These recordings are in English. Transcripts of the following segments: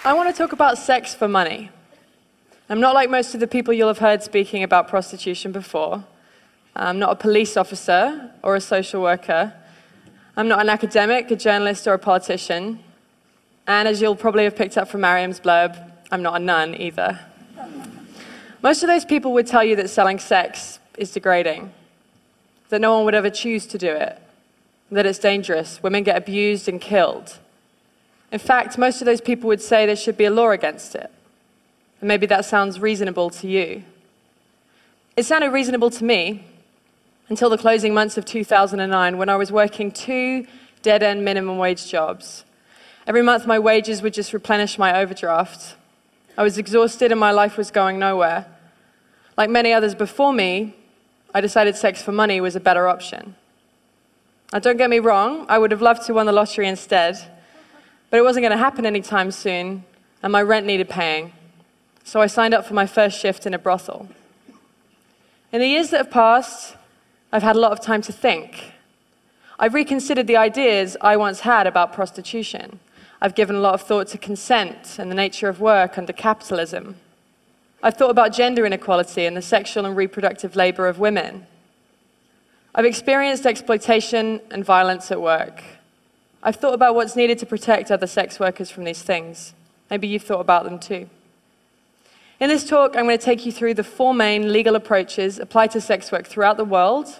I want to talk about sex for money. I'm not like most of the people you'll have heard speaking about prostitution before. I'm not a police officer or a social worker. I'm not an academic, a journalist, or a politician. And as you'll probably have picked up from Mariam's blurb, I'm not a nun either. Most of those people would tell you that selling sex is degrading, that no one would ever choose to do it, that it's dangerous, women get abused and killed. In fact, most of those people would say there should be a law against it. And maybe that sounds reasonable to you. It sounded reasonable to me until the closing months of 2009 when I was working 2 dead-end minimum wage jobs. Every month my wages would just replenish my overdraft. I was exhausted and my life was going nowhere. Like many others before me, I decided sex for money was a better option. Now don't get me wrong, I would have loved to win the lottery instead, but it wasn't going to happen anytime soon, and my rent needed paying. So I signed up for my first shift in a brothel. In the years that have passed, I've had a lot of time to think. I've reconsidered the ideas I once had about prostitution. I've given a lot of thought to consent and the nature of work under capitalism. I've thought about gender inequality and the sexual and reproductive labor of women. I've experienced exploitation and violence at work. I've thought about what's needed to protect other sex workers from these things. Maybe you've thought about them too. In this talk, I'm going to take you through the 4 main legal approaches applied to sex work throughout the world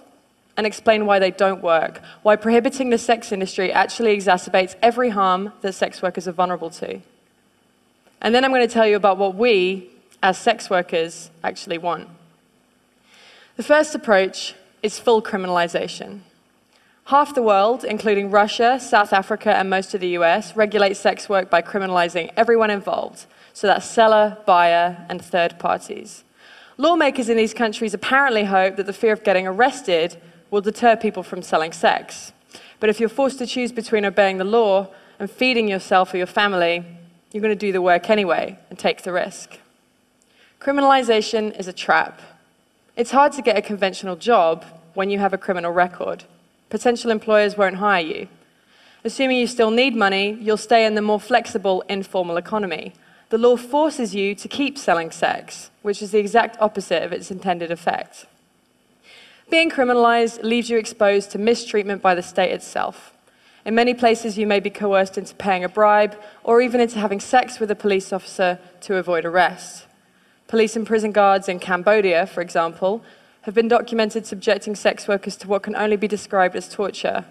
and explain why they don't work, why prohibiting the sex industry actually exacerbates every harm that sex workers are vulnerable to. And then I'm going to tell you about what we, as sex workers, actually want. The first approach is full criminalization. Half the world, including Russia, South Africa, and most of the US, regulates sex work by criminalizing everyone involved. So that's seller, buyer, and third parties. Lawmakers in these countries apparently hope that the fear of getting arrested will deter people from selling sex. But if you're forced to choose between obeying the law and feeding yourself or your family, you're going to do the work anyway and take the risk. Criminalization is a trap. It's hard to get a conventional job when you have a criminal record. Potential employers won't hire you. Assuming you still need money, you'll stay in the more flexible, informal economy. The law forces you to keep selling sex, which is the exact opposite of its intended effect. Being criminalized leaves you exposed to mistreatment by the state itself. In many places, you may be coerced into paying a bribe or even into having sex with a police officer to avoid arrest. Police and prison guards in Cambodia, for example, have been documented subjecting sex workers to what can only be described as torture: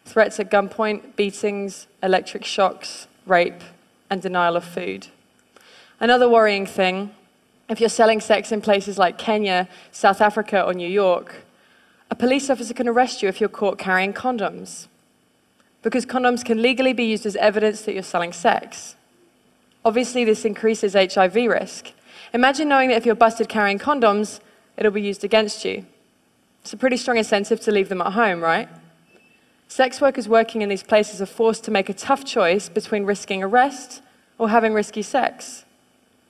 threats at gunpoint, beatings, electric shocks, rape, and denial of food. Another worrying thing, if you're selling sex in places like Kenya, South Africa, or New York, a police officer can arrest you if you're caught carrying condoms, because condoms can legally be used as evidence that you're selling sex. Obviously, this increases HIV risk. Imagine knowing that if you're busted carrying condoms, it'll be used against you. It's a pretty strong incentive to leave them at home, right? Sex workers working in these places are forced to make a tough choice between risking arrest or having risky sex.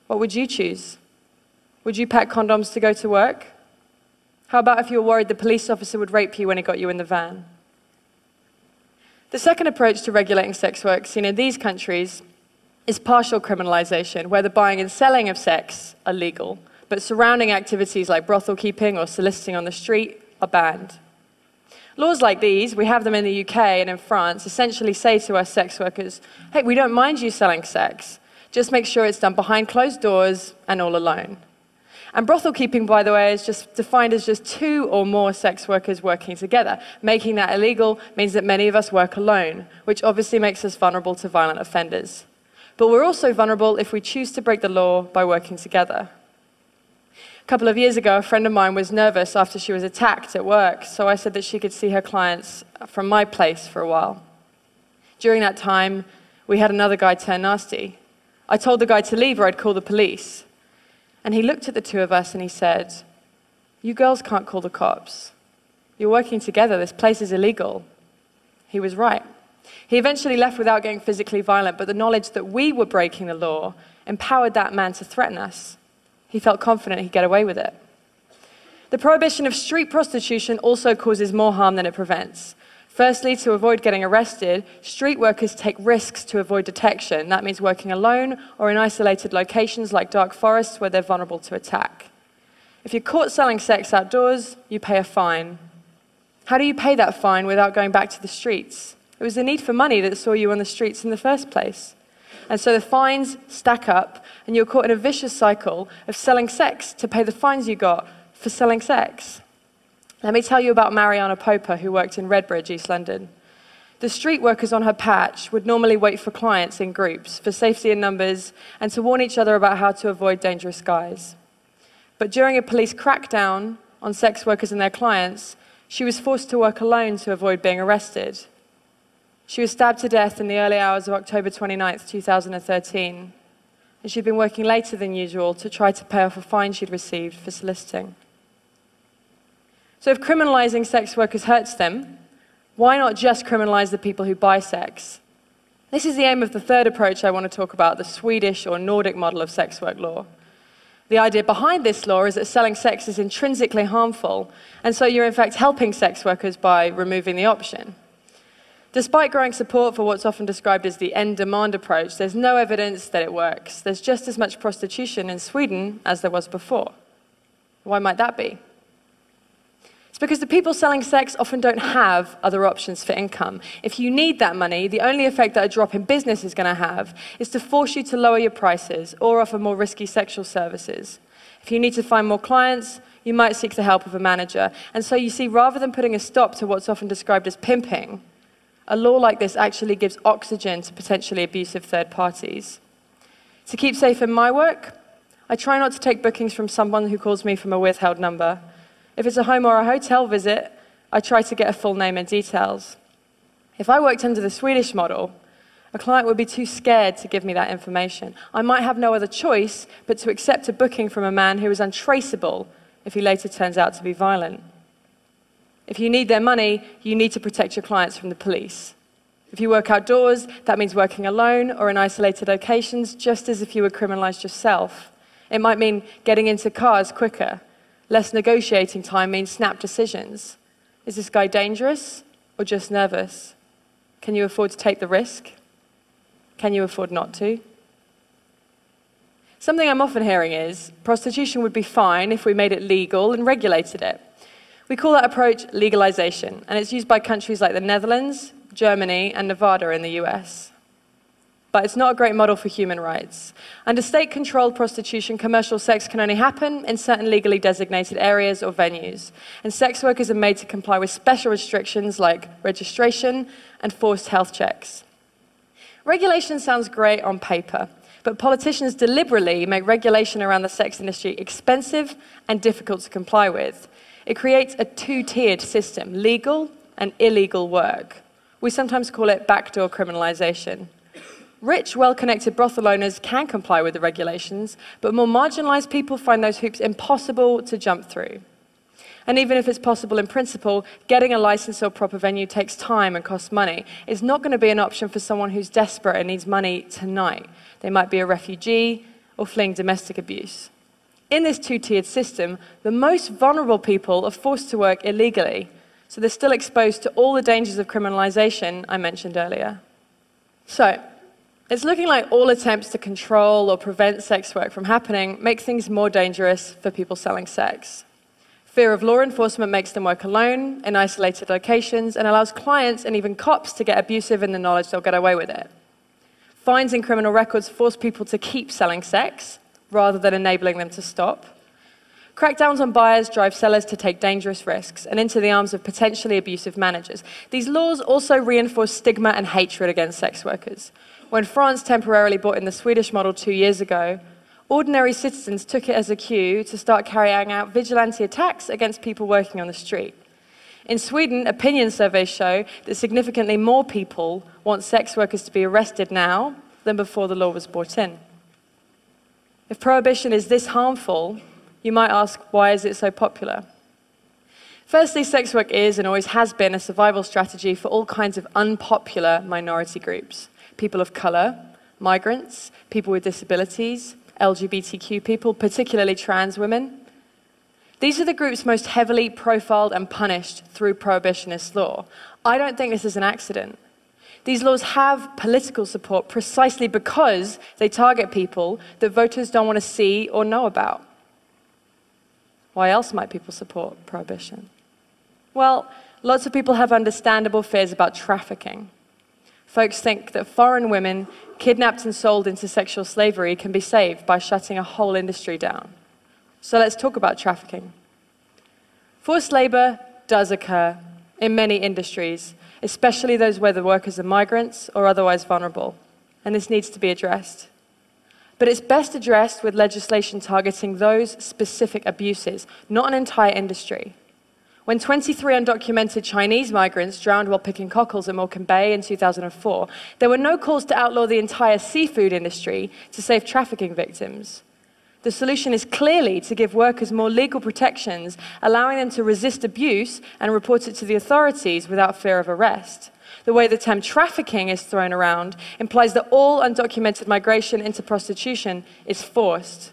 What would you choose? Would you pack condoms to go to work? How about if you were worried the police officer would rape you when he got you in the van? The second approach to regulating sex work seen in these countries is partial criminalization, where the buying and selling of sex are legal, but surrounding activities like brothel keeping or soliciting on the street are banned. Laws like these, we have them in the UK and in France, essentially say to us sex workers, hey, we don't mind you selling sex, just make sure it's done behind closed doors and all alone. And brothel keeping, by the way, is just defined as just 2 or more sex workers working together. Making that illegal means that many of us work alone, which obviously makes us vulnerable to violent offenders. But we're also vulnerable if we choose to break the law by working together. A couple of years ago, a friend of mine was nervous after she was attacked at work, so I said that she could see her clients from my place for a while. During that time, we had another guy turn nasty. I told the guy to leave or I'd call the police. And he looked at the 2 of us and he said, "You girls can't call the cops. You're working together, this place is illegal." He was right. He eventually left without getting physically violent, but the knowledge that we were breaking the law empowered that man to threaten us. He felt confident he'd get away with it. The prohibition of street prostitution also causes more harm than it prevents. Firstly, to avoid getting arrested, street workers take risks to avoid detection. That means working alone or in isolated locations like dark forests where they're vulnerable to attack. If you're caught selling sex outdoors, you pay a fine. How do you pay that fine without going back to the streets? It was the need for money that saw you on the streets in the first place. And so the fines stack up, and you're caught in a vicious cycle of selling sex to pay the fines you got for selling sex. Let me tell you about Mariana Poper, who worked in Redbridge, East London. The street workers on her patch would normally wait for clients in groups for safety in numbers and to warn each other about how to avoid dangerous guys. But during a police crackdown on sex workers and their clients, she was forced to work alone to avoid being arrested. She was stabbed to death in the early hours of October 29, 2013, and she'd been working later than usual to try to pay off a fine she'd received for soliciting. So if criminalizing sex workers hurts them, why not just criminalize the people who buy sex? This is the aim of the third approach I want to talk about, the Swedish or Nordic model of sex work law. The idea behind this law is that selling sex is intrinsically harmful, and so you're in fact helping sex workers by removing the option. Despite growing support for what's often described as the end demand approach, there's no evidence that it works. There's just as much prostitution in Sweden as there was before. Why might that be? It's because the people selling sex often don't have other options for income. If you need that money, the only effect that a drop in business is going to have is to force you to lower your prices or offer more risky sexual services. If you need to find more clients, you might seek the help of a manager. And so you see, rather than putting a stop to what's often described as pimping, a law like this actually gives oxygen to potentially abusive third parties. To keep safe in my work, I try not to take bookings from someone who calls me from a withheld number. If it's a home or a hotel visit, I try to get a full name and details. If I worked under the Swedish model, a client would be too scared to give me that information. I might have no other choice but to accept a booking from a man who is untraceable if he later turns out to be violent. If you need their money, you need to protect your clients from the police. If you work outdoors, that means working alone or in isolated locations, just as if you were criminalized yourself. It might mean getting into cars quicker. Less negotiating time means snap decisions. Is this guy dangerous or just nervous? Can you afford to take the risk? Can you afford not to? Something I'm often hearing is, prostitution would be fine if we made it legal and regulated it. We call that approach legalization, and it's used by countries like the Netherlands, Germany, and Nevada in the US. But it's not a great model for human rights. Under state-controlled prostitution, commercial sex can only happen in certain legally designated areas or venues, and sex workers are made to comply with special restrictions like registration and forced health checks. Regulation sounds great on paper, but politicians deliberately make regulation around the sex industry expensive and difficult to comply with. It creates a two-tiered system, legal and illegal work. We sometimes call it backdoor criminalization. Rich, well-connected brothel owners can comply with the regulations, but more marginalized people find those hoops impossible to jump through. And even if it's possible in principle, getting a license or proper venue takes time and costs money. It's not going to be an option for someone who's desperate and needs money tonight. They might be a refugee or fleeing domestic abuse. In this two-tiered system, the most vulnerable people are forced to work illegally, so they're still exposed to all the dangers of criminalization I mentioned earlier. So, it's looking like all attempts to control or prevent sex work from happening make things more dangerous for people selling sex. Fear of law enforcement makes them work alone in isolated locations and allows clients and even cops to get abusive in the knowledge they'll get away with it. Fines and criminal records force people to keep selling sex rather than enabling them to stop. Crackdowns on buyers drive sellers to take dangerous risks and into the arms of potentially abusive managers. These laws also reinforce stigma and hatred against sex workers. When France temporarily brought in the Swedish model 2 years ago, ordinary citizens took it as a cue to start carrying out vigilante attacks against people working on the street. In Sweden, opinion surveys show that significantly more people want sex workers to be arrested now than before the law was brought in. If prohibition is this harmful, you might ask, why is it so popular? Firstly, sex work is and always has been a survival strategy for all kinds of unpopular minority groups. People of color, migrants, people with disabilities, LGBTQ people, particularly trans women. These are the groups most heavily profiled and punished through prohibitionist law. I don't think this is an accident. These laws have political support precisely because they target people that voters don't want to see or know about. Why else might people support prohibition? Well, lots of people have understandable fears about trafficking. Folks think that foreign women kidnapped and sold into sexual slavery can be saved by shutting a whole industry down. So let's talk about trafficking. Forced labor does occur in many industries, especially those where the workers are migrants or otherwise vulnerable, and this needs to be addressed. But it's best addressed with legislation targeting those specific abuses, not an entire industry. When 23 undocumented Chinese migrants drowned while picking cockles at Morecambe Bay in 2004, there were no calls to outlaw the entire seafood industry to save trafficking victims. The solution is clearly to give workers more legal protections, allowing them to resist abuse and report it to the authorities without fear of arrest. The way the term trafficking is thrown around implies that all undocumented migration into prostitution is forced.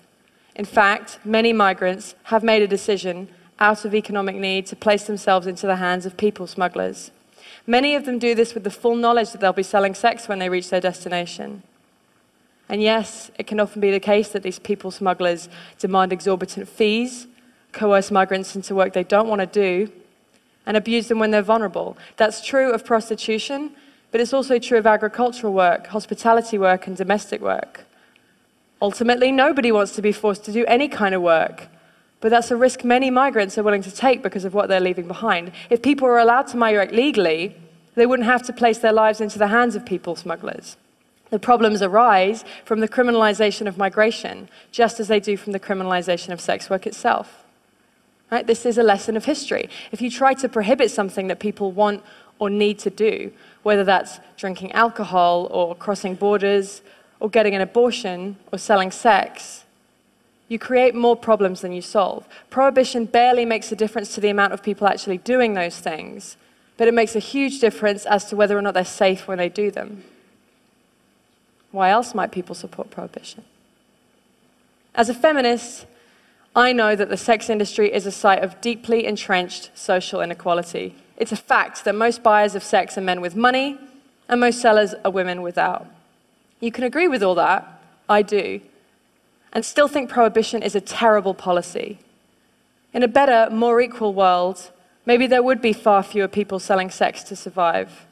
In fact, many migrants have made a decision out of economic need to place themselves into the hands of people smugglers. Many of them do this with the full knowledge that they'll be selling sex when they reach their destination. And yes, it can often be the case that these people smugglers demand exorbitant fees, coerce migrants into work they don't want to do, and abuse them when they're vulnerable. That's true of prostitution, but it's also true of agricultural work, hospitality work, and domestic work. Ultimately, nobody wants to be forced to do any kind of work, but that's a risk many migrants are willing to take because of what they're leaving behind. If people were allowed to migrate legally, they wouldn't have to place their lives into the hands of people smugglers. The problems arise from the criminalization of migration, just as they do from the criminalization of sex work itself. Right? This is a lesson of history. If you try to prohibit something that people want or need to do, whether that's drinking alcohol or crossing borders or getting an abortion or selling sex, you create more problems than you solve. Prohibition barely makes a difference to the amount of people actually doing those things, but it makes a huge difference as to whether or not they're safe when they do them. Why else might people support prohibition? As a feminist, I know that the sex industry is a site of deeply entrenched social inequality. It's a fact that most buyers of sex are men with money, and most sellers are women without. You can agree with all that, I do, and still think prohibition is a terrible policy. In a better, more equal world, maybe there would be far fewer people selling sex to survive.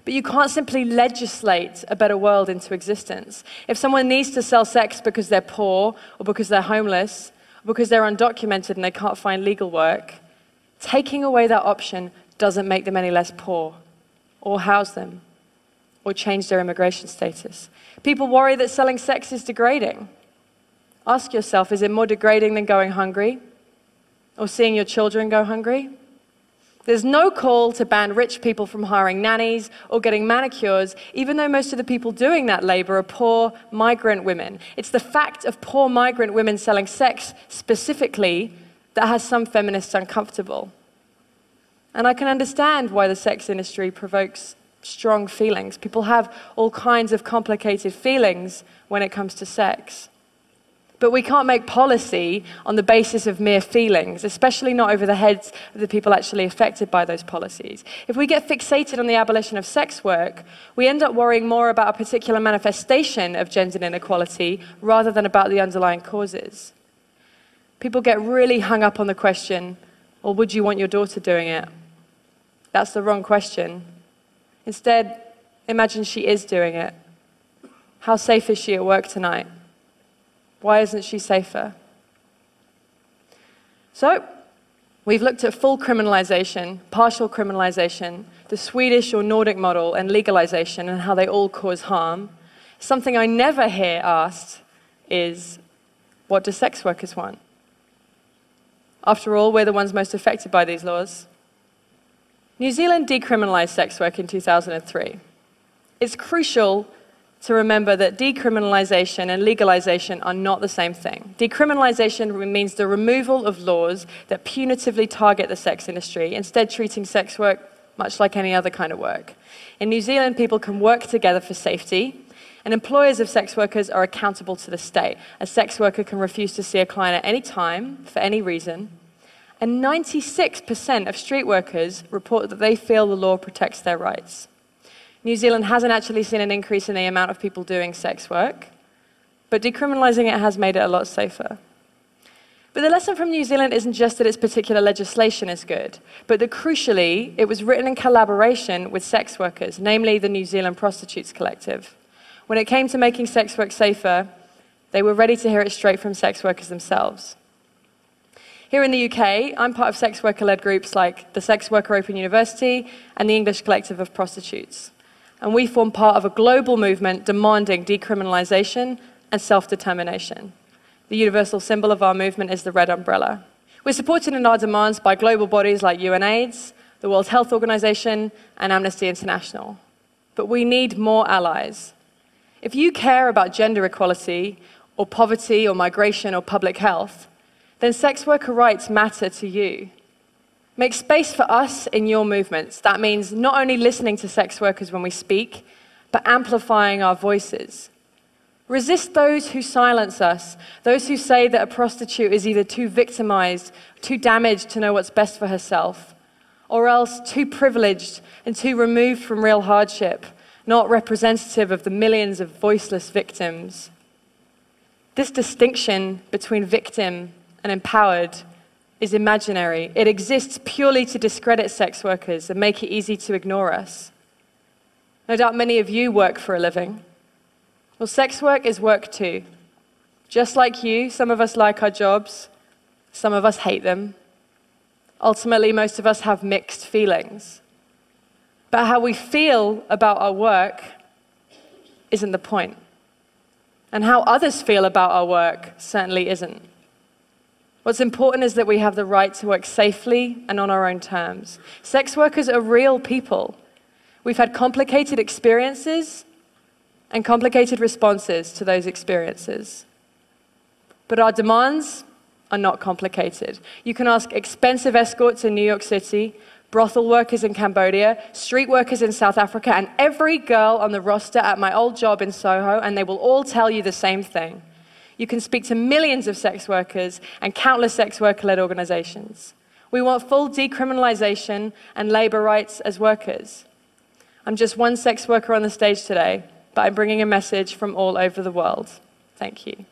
But you can't simply legislate a better world into existence. If someone needs to sell sex because they're poor, or because they're homeless, or because they're undocumented and they can't find legal work, taking away that option doesn't make them any less poor, or house them, or change their immigration status. People worry that selling sex is degrading. Ask yourself, is it more degrading than going hungry, or seeing your children go hungry? There's no call to ban rich people from hiring nannies or getting manicures, even though most of the people doing that labor are poor migrant women. It's the fact of poor migrant women selling sex specifically that has some feminists uncomfortable. And I can understand why the sex industry provokes strong feelings. People have all kinds of complicated feelings when it comes to sex. But we can't make policy on the basis of mere feelings, especially not over the heads of the people actually affected by those policies. If we get fixated on the abolition of sex work, we end up worrying more about a particular manifestation of gender inequality rather than about the underlying causes. People get really hung up on the question, well, would you want your daughter doing it? That's the wrong question. Instead, imagine she is doing it. How safe is she at work tonight? Why isn't she safer? So, we've looked at full criminalization, partial criminalization, the Swedish or Nordic model, and legalization, and how they all cause harm. Something I never hear asked is, what do sex workers want? After all, we're the ones most affected by these laws. New Zealand decriminalized sex work in 2003. It's crucial to remember that decriminalization and legalization are not the same thing. Decriminalization means the removal of laws that punitively target the sex industry, instead treating sex work much like any other kind of work. In New Zealand, people can work together for safety, and employers of sex workers are accountable to the state. A sex worker can refuse to see a client at any time, for any reason, And 96% of street workers report that they feel the law protects their rights. New Zealand hasn't actually seen an increase in the amount of people doing sex work, but decriminalising it has made it a lot safer. But the lesson from New Zealand isn't just that its particular legislation is good, but that crucially, it was written in collaboration with sex workers, namely the New Zealand Prostitutes Collective. When it came to making sex work safer, they were ready to hear it straight from sex workers themselves. Here in the UK, I'm part of sex worker-led groups like the Sex Worker Open University and the English Collective of Prostitutes. And we form part of a global movement demanding decriminalisation and self-determination. The universal symbol of our movement is the red umbrella. We're supported in our demands by global bodies like UNAIDS, the World Health Organization, and Amnesty International. But we need more allies. If you care about gender equality, or poverty, or migration, or public health, then sex worker rights matter to you. Make space for us in your movements. That means not only listening to sex workers when we speak, but amplifying our voices. Resist those who silence us, those who say that a prostitute is either too victimized, too damaged to know what's best for herself, or else too privileged and too removed from real hardship, not representative of the millions of voiceless victims. This distinction between victim and empowered is imaginary. It exists purely to discredit sex workers and make it easy to ignore us. No doubt many of you work for a living. Well, sex work is work too. Just like you, some of us like our jobs, some of us hate them. Ultimately, most of us have mixed feelings. But how we feel about our work isn't the point. And how others feel about our work certainly isn't. What's important is that we have the right to work safely and on our own terms. Sex workers are real people. We've had complicated experiences and complicated responses to those experiences. But our demands are not complicated. You can ask expensive escorts in New York City, brothel workers in Cambodia, street workers in South Africa, and every girl on the roster at my old job in Soho, and they will all tell you the same thing. You can speak to millions of sex workers and countless sex worker-led organizations. We want full decriminalization and labor rights as workers. I'm just one sex worker on the stage today, but I'm bringing a message from all over the world. Thank you.